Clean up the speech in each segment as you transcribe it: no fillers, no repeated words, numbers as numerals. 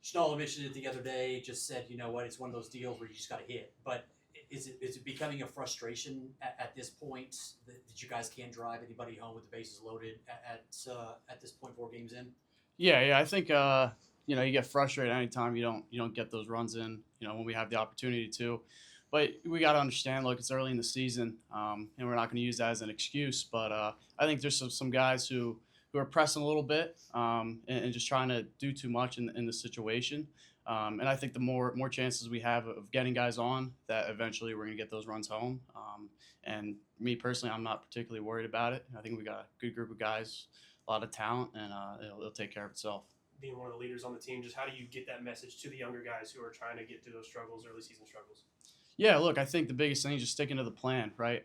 Schnall mentioned it the other day. Just said, you know what, it's one of those deals where you just got to hit. But is it becoming a frustration at this point that you guys can't drive anybody home with the bases loaded at this point 4 games in? Yeah. I think you get frustrated anytime you don't get those runs in. When we have the opportunity to, but we got to understand. Look, it's early in the season, and we're not going to use that as an excuse. But I think there's some guys who are pressing a little bit and just trying to do too much in the situation. And I think the more chances we have of getting guys on, that eventually we're going to get those runs home. And me personally, I'm not particularly worried about it. I think we got a good group of guys, a lot of talent, and it'll take care of itself. Being one of the leaders on the team, just how do you get that message to the younger guys who are trying to get through those struggles, early season struggles? Yeah, look, I think the biggest thing is just sticking to the plan, right?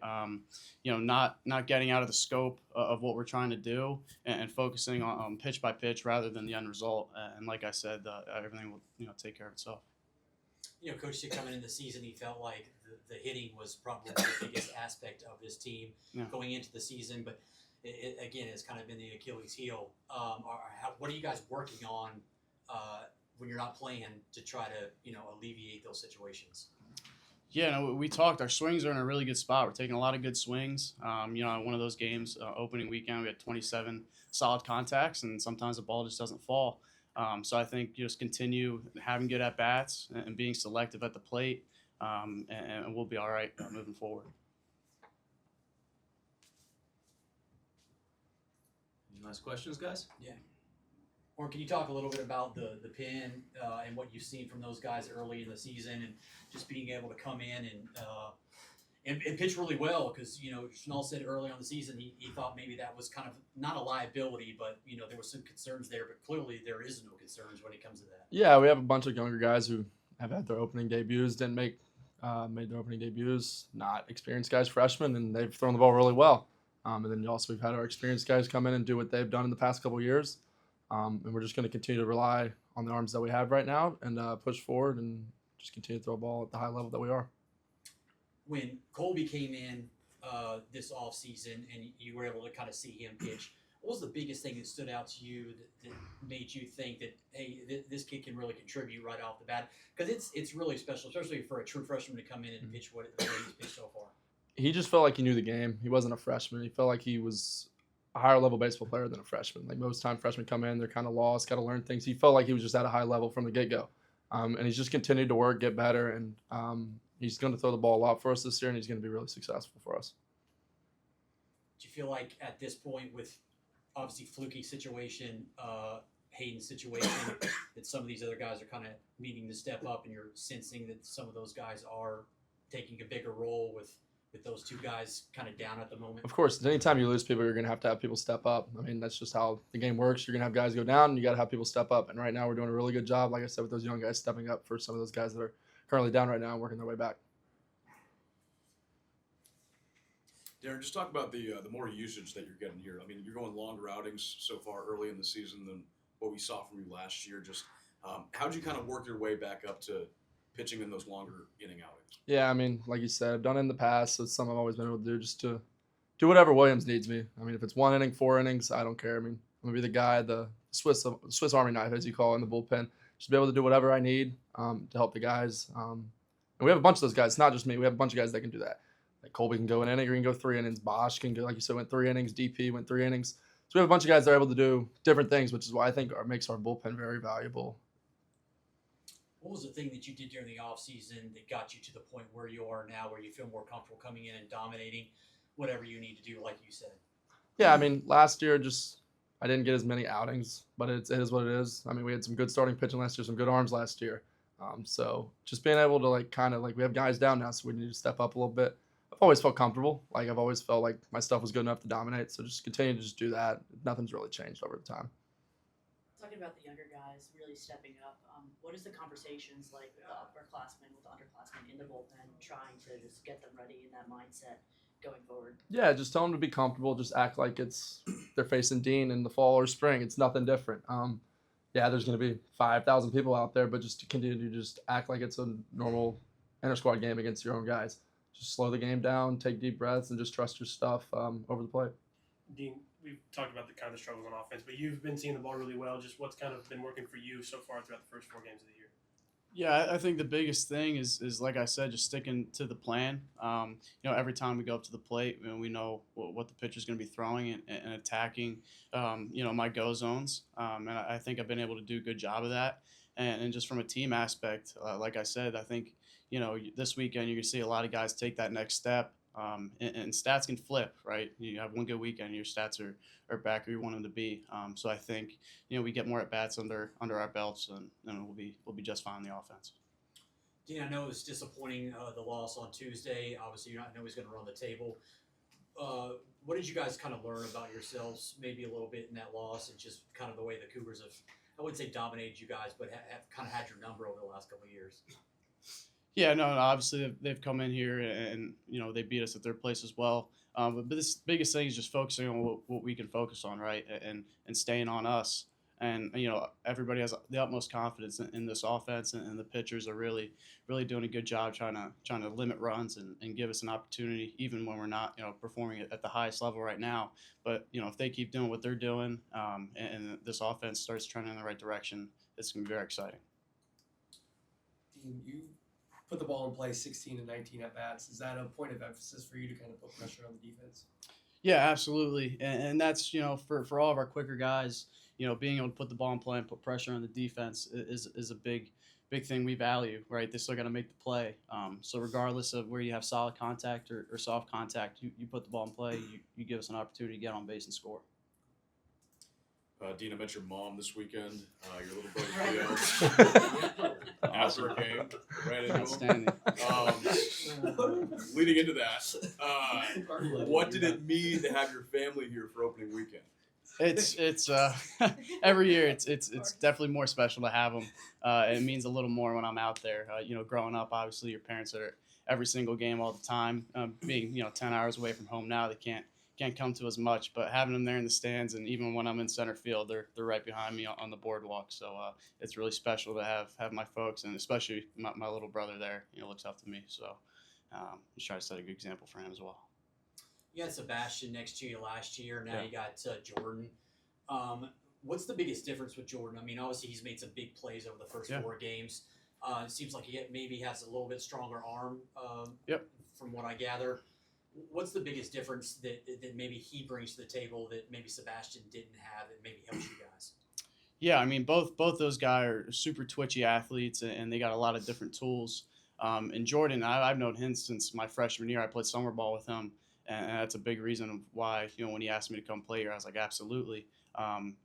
Not getting out of the scope of what we're trying to do and focusing on pitch by pitch rather than the end result. And like I said, everything will take care of itself. Coach said coming in the season, he felt like the hitting was probably the biggest aspect of his team going into the season. But again, it's kind of been the Achilles heel. What are you guys working on when you're not playing to try to alleviate those situations? Yeah, no, we talked. Our swings are in a really good spot. We're taking a lot of good swings. One of those games, opening weekend, we had 27 solid contacts, and sometimes the ball just doesn't fall. So I think just continue having good at-bats and being selective at the plate, and we'll be all right moving forward. Any last questions, guys? Yeah. Or can you talk a little bit about the pin and what you've seen from those guys early in the season and just being able to come in and pitch really well? Because, Schnall said early on the season he thought maybe that was kind of not a liability, but, there was some concerns there. But clearly there is no concerns when it comes to that. Yeah, we have a bunch of younger guys who have had their opening debuts, didn't made their opening debuts, not experienced guys, freshmen, and they've thrown the ball really well. And then also we've had our experienced guys come in and do what they've done in the past couple of years. And we're just going to continue to rely on the arms that we have right now and push forward and just continue to throw a ball at the high level that we are. When Colby came in this offseason and you were able to kind of see him pitch, what was the biggest thing that stood out to you that made you think that, hey, this kid can really contribute right off the bat? Because it's really special, especially for a true freshman to come in and pitch what he's pitched so far. He just felt like he knew the game. He wasn't a freshman. He felt like he was a higher level baseball player than a freshman. Like most time freshmen come in, they're kind of lost, got to learn things. He felt like he was just at a high level from the get-go. And he's just continued to work, get better, and he's going to throw the ball a lot for us this year, and he's going to be really successful for us. Do you feel like at this point with obviously fluky situation, Hayden's situation, that some of these other guys are kind of needing to step up and you're sensing that some of those guys are taking a bigger role with those two guys kind of down at the moment? Of course, anytime you lose people, you're going to have people step up. I mean, that's just how the game works. You're going to have guys go down, and you got to have people step up. And right now we're doing a really good job, like I said, with those young guys stepping up for some of those guys that are currently down right now and working their way back. Darin, just talk about the more usage that you're getting here. I mean, you're going longer outings so far early in the season than what we saw from you last year. Just how'd you kind of work your way back up to pitching in those longer inning outings? Yeah, I mean, like you said, I've done it in the past. So it's something I've always been able to do, just to do whatever Williams needs me. I mean, if it's 1 inning, 4 innings, I don't care. I mean, I'm going to be the guy, the Swiss Army knife, as you call it, in the bullpen. Just be able to do whatever I need to help the guys. And we have a bunch of those guys. It's not just me. We have a bunch of guys that can do that. Like Colby can go an inning, or he can go 3 innings. Bosch can go, like you said, went 3 innings. DP went 3 innings. So we have a bunch of guys that are able to do different things, which is why I think makes our bullpen very valuable. What was the thing that you did during the offseason that got you to the point where you are now, where you feel more comfortable coming in and dominating whatever you need to do, like you said? Yeah, I mean, last year I didn't get as many outings, but it is what it is. I mean, we had some good starting pitching last year, some good arms last year. So just being able to we have guys down now, so we need to step up a little bit. I've always felt comfortable. Like I've always felt like my stuff was good enough to dominate. So just continue to just do that. Nothing's really changed over the time. Talking about the younger guys really stepping up, what is the conversations like with the upperclassmen, with the underclassmen in the bullpen, trying to just get them ready in that mindset going forward? Yeah, just tell them to be comfortable. Just act like they're facing Dean in the fall or spring. It's nothing different. Yeah, there's going to be 5,000 people out there, but just to continue to just act like it's a normal inter-squad game against your own guys. Just slow the game down, take deep breaths, and just trust your stuff over the plate. Dean, we've talked about the kind of the struggles on offense, but you've been seeing the ball really well. Just what's kind of been working for you so far throughout the first 4 games of the year? Yeah, I think the biggest thing is like I said, just sticking to the plan. Every time we go up to the plate, we know what the pitcher's going to be throwing and attacking, my go zones. And I think I've been able to do a good job of that. And just from a team aspect, like I said, I think, this weekend you're going to see a lot of guys take that next step. And stats can flip, right? You have one good weekend, your stats are back where you want them to be. So I think we get more at bats under our belts, and we'll be just fine in the offense. Dean, I know it was disappointing the loss on Tuesday. Obviously, you're not always going to run the table. What did you guys kind of learn about yourselves, maybe a little bit in that loss, and just kind of the way the Cougars have, I wouldn't say dominated you guys, but have kind of had your number over the last couple of years? Yeah, no, obviously they've come in here and they beat us at their place as well. But this biggest thing is just focusing on what we can focus on, right, and staying on us. And everybody has the utmost confidence in this offense, and the pitchers are really doing a good job trying to limit runs and give us an opportunity, even when we're not performing at the highest level right now. But if they keep doing what they're doing, and this offense starts trending in the right direction, it's gonna be very exciting. Dean, you put the ball in play 16 and 19 at bats. Is that a point of emphasis for you to kind of put pressure on the defense? Yeah, absolutely, and that's for all of our quicker guys, being able to put the ball in play and put pressure on the defense is a big thing we value, right? They still got to make the play. So regardless of where you have solid contact or soft contact, you put the ball in play, you give us an opportunity to get on base and score. Dean, I met your mom this weekend. Your little brother Leo. After a game, ran into him. Outstanding. Leading into that, what did it mean to have your family here for opening weekend? It's every year it's definitely more special to have them. It means a little more when I'm out there. Growing up, obviously your parents are at every single game all the time. Being 10 hours away from home now, they can't come to as much. But having them there in the stands, and even when I'm in center field, they're right behind me on the boardwalk. So it's really special to have my folks, and especially my little brother there. Looks up to me. So just try to set a good example for him as well. You had Sebastian next to you last year. Now Yeah. you got Jordan. What's the biggest difference with Jordan? I mean, obviously he's made some big plays over the first 4 games. It seems like he maybe has a little bit stronger arm. From what I gather, what's the biggest difference that maybe he brings to the table that maybe Sebastian didn't have that maybe helps you guys? Yeah, I mean both those guys are super twitchy athletes, and they got a lot of different tools. And Jordan, I've known him since my freshman year. I played summer ball with him. And that's a big reason of why, when he asked me to come play here, I was like, absolutely.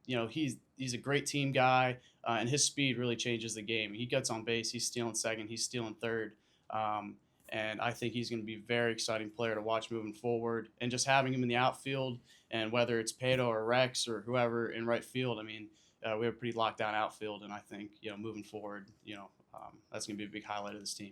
He's a great team guy, and his speed really changes the game. He gets on base, he's stealing second, he's stealing third. And I think he's going to be a very exciting player to watch moving forward. And just having him in the outfield, and whether it's Pato or Rex or whoever in right field, I mean, we have a pretty locked down outfield. And I think, moving forward, that's going to be a big highlight of this team.